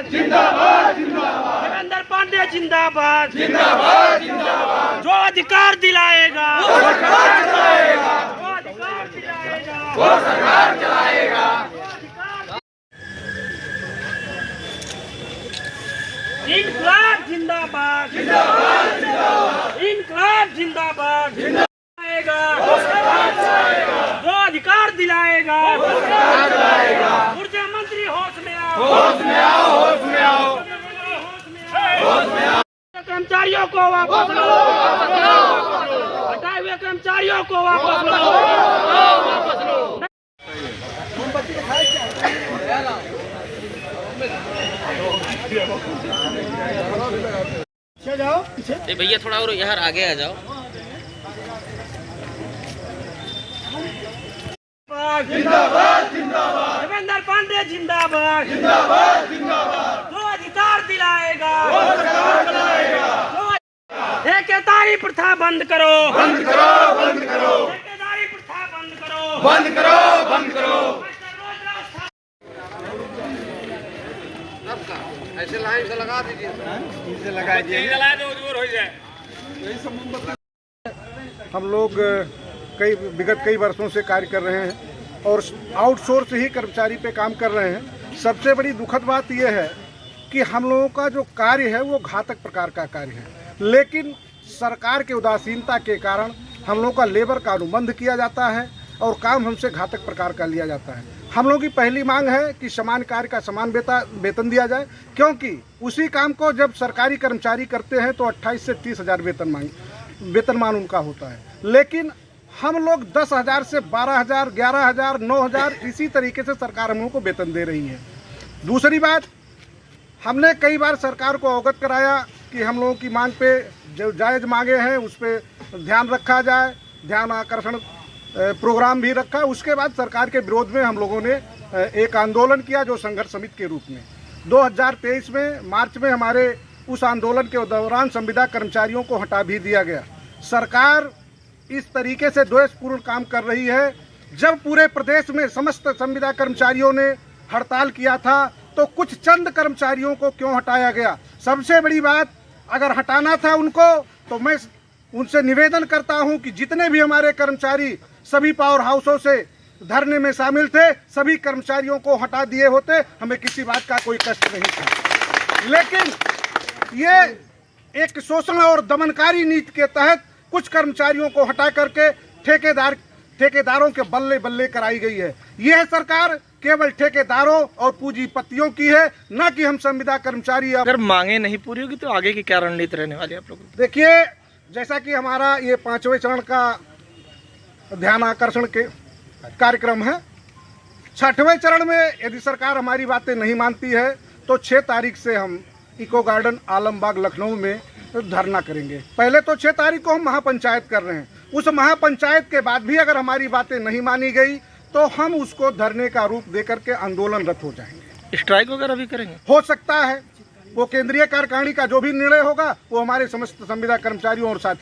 जिंदाबाद जिंदाबाद जिंदाबाद, देवेंद्र पांडे जिंदाबाद जिंदाबाद जिंदाबाद, जो अधिकार दिलाएगा वो सरकार चलाएगा, जो अधिकार दिलाएगा वो सरकार चलाएगा। इनकलाब जिंदाबाद जिंदाबाद जिंदाबाद, इनकलाब जिंदाबाद जिंदाबाद, वो सरकार चलाएगा, जो अधिकार दिलाएगा वो सरकार चलाएगा। ऊर्जा मंत्री होश में आओ, होश में आओ, होश में आओ, होश में आओ। कर्मचारियों को वापस लो, हटाए हुए कर्मचारियों को वापस लो, वापस लो। जाओ भैया थोड़ा और यार आगे आ जाओ। जिंदाबाद जिंदाबाद, देवेंद्र पांडे जिंदाबाद जिंदाबाद जिंदाबाद, जो अधिकार दिलाएगा वो सरकार चलाएगा। ठेकेदारी प्रथा बंद करो, बंद करो, बंद करो, ठेकेदारी प्रथा बंद करो, बंद करो, बंद करो। ऐसे लाइन से लगा दीजिए, इसे लगा दीजिए, जला दो, दूर हो जाए। हम लोग विगत कई वर्षों से कार्य कर रहे हैं और आउटसोर्स ही कर्मचारी पे काम कर रहे हैं। सबसे बड़ी दुखद बात यह है कि हम लोगों का जो कार्य है वो घातक प्रकार का कार्य है, लेकिन सरकार के उदासीनता के कारण हम लोगों का लेबर का अनुबंध किया जाता है और काम हमसे घातक प्रकार का लिया जाता है। हम लोगों की पहली मांग है कि समान कार्य का समान वेतन दिया जाए, क्योंकि उसी काम को जब सरकारी कर्मचारी करते हैं तो 28 से 30 हज़ार वेतनमान उनका होता है, लेकिन हम लोग 10,000 से 12,000, 11,000, 9,000 इसी तरीके से सरकार हम लोगों को वेतन दे रही है। दूसरी बात, हमने कई बार सरकार को अवगत कराया कि हम लोगों की मांग पे जो जायज़ मांगे हैं उस पर ध्यान रखा जाए, ध्यान आकर्षण प्रोग्राम भी रखा। उसके बाद सरकार के विरोध में हम लोगों ने एक आंदोलन किया जो संघर्ष समिति के रूप में 2023 में मार्च में हमारे उस आंदोलन के दौरान संविदा कर्मचारियों को हटा भी दिया गया। सरकार इस तरीके से द्वेषपूर्ण काम कर रही है। जब पूरे प्रदेश में समस्त संविदा कर्मचारियों ने हड़ताल किया था तो कुछ चंद कर्मचारियों को क्यों हटाया गया? सबसे बड़ी बात, अगर हटाना था उनको तो मैं उनसे निवेदन करता हूं कि जितने भी हमारे कर्मचारी सभी पावर हाउसों से धरने में शामिल थे, सभी कर्मचारियों को हटा दिए होते, हमें किसी बात का कोई कष्ट नहीं था। लेकिन ये एक शोषण और दमनकारी नीति के तहत कुछ कर्मचारियों को हटा करके ठेकेदारों के बल्ले बल्ले कराई गई है। यह सरकार केवल ठेकेदारों और पूंजीपतियों की है, न कि हम संविदा कर्मचारी। अगर मांगे नहीं पूरी होगी तो आगे की क्या रणनीति रहने वाली है आप लोगों की? देखिए, जैसा कि हमारा ये 5वें चरण का ध्यान आकर्षण के कार्यक्रम है, 6वें चरण में यदि सरकार हमारी बातें नहीं मानती है तो 6 तारीख से हम इको गार्डन आलमबाग लखनऊ में धरना करेंगे। पहले तो 6 तारीख को हम महापंचायत कर रहे हैं, उस महापंचायत के बाद भी अगर हमारी बातें नहीं मानी गई तो हम उसको धरने का रूप देकर के आंदोलनरत हो जाएंगे। स्ट्राइक वगैरह भी करेंगे? हो सकता है, वो केंद्रीय कार्यकारिणी का जो भी निर्णय होगा वो हमारे समस्त संविदा कर्मचारियों और साथियों